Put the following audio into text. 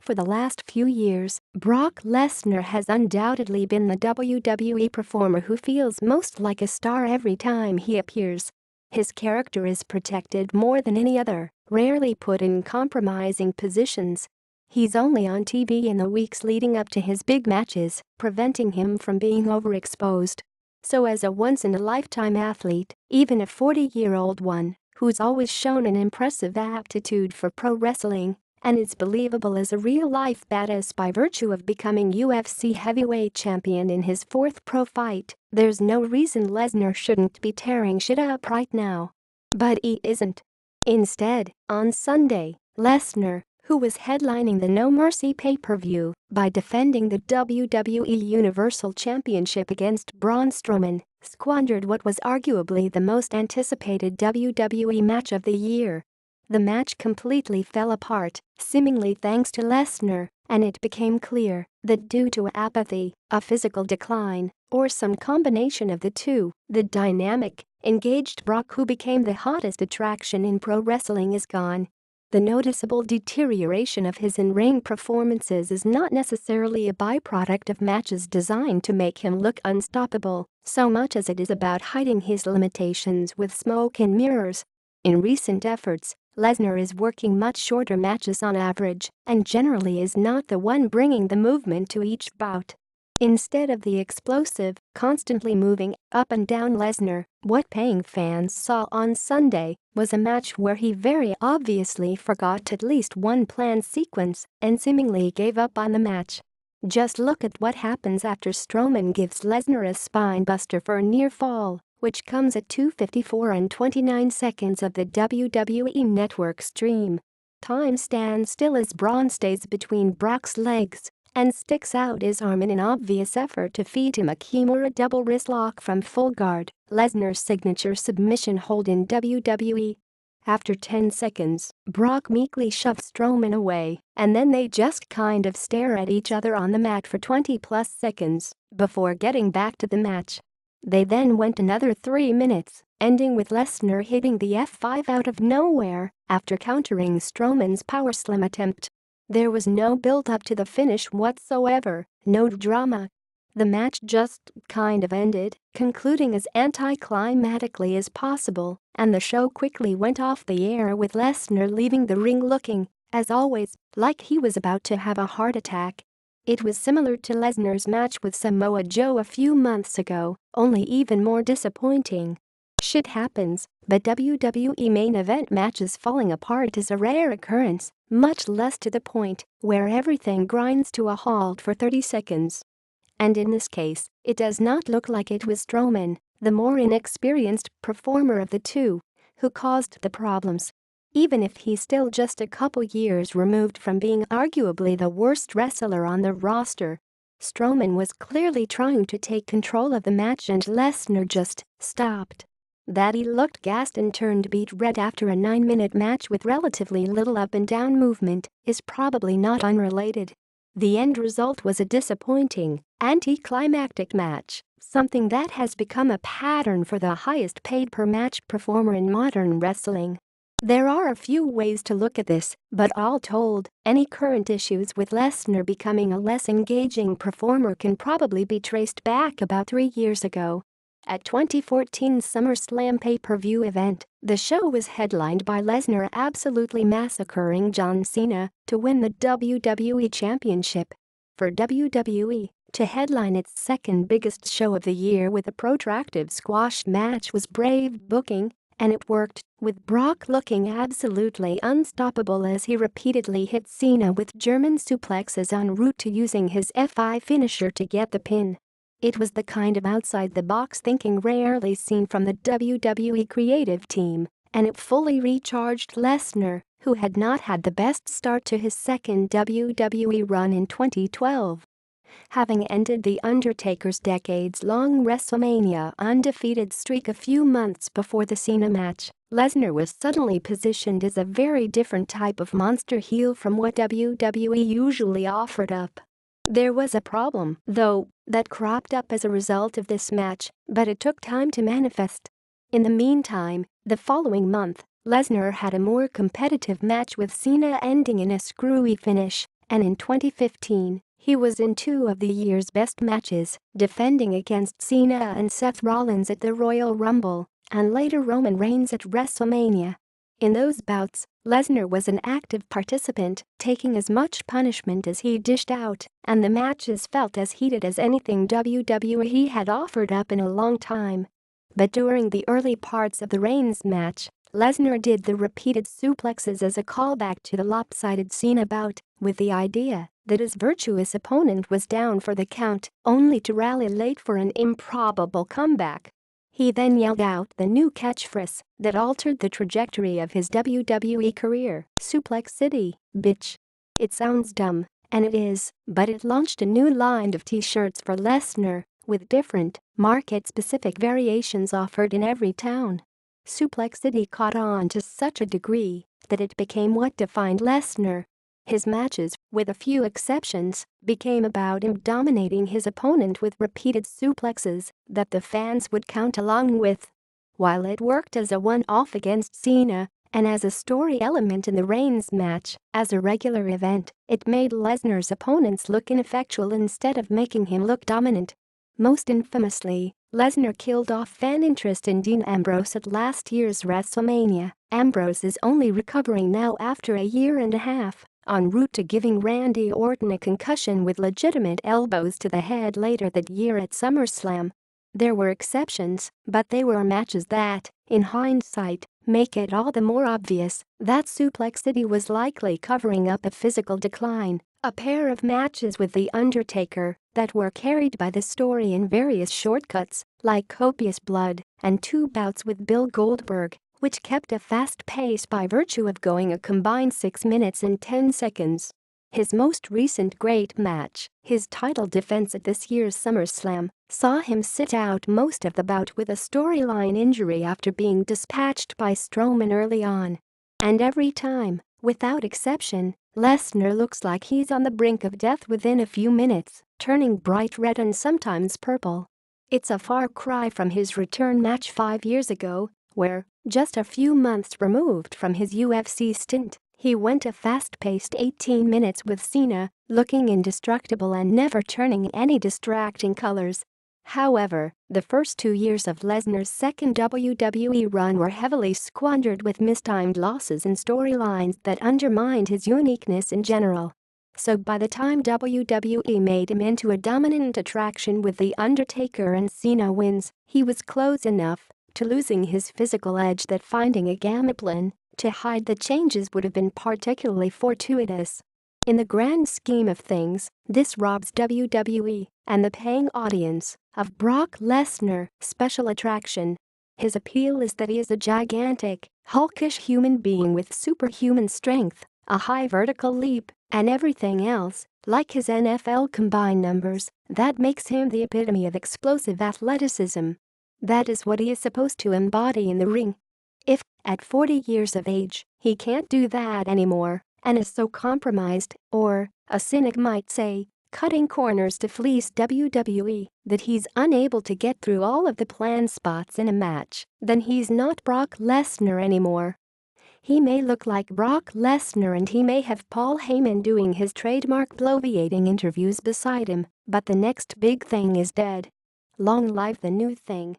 For the last few years, Brock Lesnar has undoubtedly been the WWE performer who feels most like a star every time he appears. His character is protected more than any other, rarely put in compromising positions. He's only on TV in the weeks leading up to his big matches, preventing him from being overexposed. So as a once-in-a-lifetime athlete, even a 40-year-old one, who's always shown an impressive aptitude for pro wrestling and is believable as a real-life badass by virtue of becoming UFC Heavyweight Champion in his fourth pro fight, there's no reason Lesnar shouldn't be tearing shit up right now. But he isn't. Instead, on Sunday, Lesnar, who was headlining the No Mercy pay-per-view by defending the WWE Universal Championship against Braun Strowman, squandered what was arguably the most anticipated WWE match of the year. The match completely fell apart, seemingly thanks to Lesnar, and it became clear that due to apathy, a physical decline, or some combination of the two, the dynamic, engaged Brock, who became the hottest attraction in pro wrestling, is gone. The noticeable deterioration of his in-ring performances is not necessarily a byproduct of matches designed to make him look unstoppable, so much as it is about hiding his limitations with smoke and mirrors. In recent efforts, Lesnar is working much shorter matches on average and generally is not the one bringing the movement to each bout. Instead of the explosive, constantly moving up and down Lesnar, what paying fans saw on Sunday was a match where he very obviously forgot at least one planned sequence and seemingly gave up on the match. Just look at what happens after Strowman gives Lesnar a spine buster for a near fall, which comes at 2:54 and 29 seconds of the WWE Network stream. Time stands still as Braun stays between Brock's legs and sticks out his arm in an obvious effort to feed him a Kimura double wrist lock from full guard, Lesnar's signature submission hold in WWE. After 10 seconds, Brock meekly shoves Strowman away, and then they just kind of stare at each other on the mat for 20+ seconds before getting back to the match. They then went another 3 minutes, ending with Lesnar hitting the F5 out of nowhere after countering Strowman's power slam attempt. There was no build-up to the finish whatsoever, no drama. The match just kind of ended, concluding as anticlimactically as possible, and the show quickly went off the air with Lesnar leaving the ring looking, as always, like he was about to have a heart attack. It was similar to Lesnar's match with Samoa Joe a few months ago, only even more disappointing. Shit happens, but WWE main event matches falling apart is a rare occurrence, much less to the point where everything grinds to a halt for 30 seconds. And in this case, it does not look like it was Strowman, the more inexperienced performer of the two, who caused the problems. Even if he's still just a couple years removed from being arguably the worst wrestler on the roster, Strowman was clearly trying to take control of the match and Lesnar just stopped. That he looked gassed and turned beet red after a 9-minute match with relatively little up and down movement is probably not unrelated. The end result was a disappointing, anticlimactic match, something that has become a pattern for the highest paid per match performer in modern wrestling. There are a few ways to look at this, but all told, any current issues with Lesnar becoming a less engaging performer can probably be traced back about 3 years ago. At 2014's SummerSlam pay-per-view event, the show was headlined by Lesnar absolutely massacring John Cena to win the WWE Championship. For WWE to headline its second biggest show of the year with a protracted squash match was brave booking, and it worked, with Brock looking absolutely unstoppable as he repeatedly hit Cena with German suplexes en route to using his F5 finisher to get the pin. It was the kind of outside-the-box thinking rarely seen from the WWE creative team, and it fully recharged Lesnar, who had not had the best start to his second WWE run in 2012. Having ended The Undertaker's decades-long WrestleMania undefeated streak a few months before the Cena match, Lesnar was suddenly positioned as a very different type of monster heel from what WWE usually offered up. There was a problem, though, that cropped up as a result of this match, but it took time to manifest. In the meantime, the following month, Lesnar had a more competitive match with Cena ending in a screwy finish, and in 2015, he was in two of the year's best matches, defending against Cena and Seth Rollins at the Royal Rumble, and later Roman Reigns at WrestleMania. In those bouts, Lesnar was an active participant, taking as much punishment as he dished out, and the matches felt as heated as anything WWE had offered up in a long time. But during the early parts of the Reigns match, Lesnar did the repeated suplexes as a callback to the lopsided Cena bout, with the idea that his virtuous opponent was down for the count, only to rally late for an improbable comeback. He then yelled out the new catchphrase that altered the trajectory of his WWE career: "Suplex City, bitch." It sounds dumb, and it is, but it launched a new line of t-shirts for Lesnar, with different, market-specific variations offered in every town. Suplex City caught on to such a degree that it became what defined Lesnar. His matches, with a few exceptions, became about him dominating his opponent with repeated suplexes that the fans would count along with. While it worked as a one-off against Cena and as a story element in the Reigns match, as a regular event, it made Lesnar's opponents look ineffectual instead of making him look dominant. Most infamously, Lesnar killed off fan interest in Dean Ambrose at last year's WrestleMania. Ambrose is only recovering now after a year and a half, en route to giving Randy Orton a concussion with legitimate elbows to the head later that year at SummerSlam. There were exceptions, but they were matches that, in hindsight, make it all the more obvious that Suplex City was likely covering up a physical decline. A pair of matches with The Undertaker that were carried by the story in various shortcuts, like copious blood, and two bouts with Bill Goldberg, which kept a fast pace by virtue of going a combined 6 minutes and 10 seconds. His most recent great match, his title defense at this year's SummerSlam, saw him sit out most of the bout with a storyline injury after being dispatched by Strowman early on. And every time, without exception, Lesnar looks like he's on the brink of death within a few minutes, turning bright red and sometimes purple. It's a far cry from his return match 5 years ago, where, just a few months removed from his UFC stint, he went a fast-paced 18 minutes with Cena, looking indestructible and never turning any distracting colors. However, the first 2 years of Lesnar's second WWE run were heavily squandered with mistimed losses and storylines that undermined his uniqueness in general. So by the time WWE made him into a dominant attraction with The Undertaker and Cena wins, he was close enough to losing his physical edge that finding a game-plan to hide the changes would have been particularly fortuitous. In the grand scheme of things, this robs WWE and the paying audience of Brock Lesnar special attraction. His appeal is that he is a gigantic, hulkish human being with superhuman strength, a high vertical leap, and everything else, like his NFL combine numbers, that makes him the epitome of explosive athleticism. That is what he is supposed to embody in the ring. If, at 40 years of age, he can't do that anymore, and is so compromised, or, a cynic might say, cutting corners to fleece WWE, that he's unable to get through all of the planned spots in a match, then he's not Brock Lesnar anymore. He may look like Brock Lesnar and he may have Paul Heyman doing his trademark bloviating interviews beside him, but the next big thing is dead. Long live the new thing.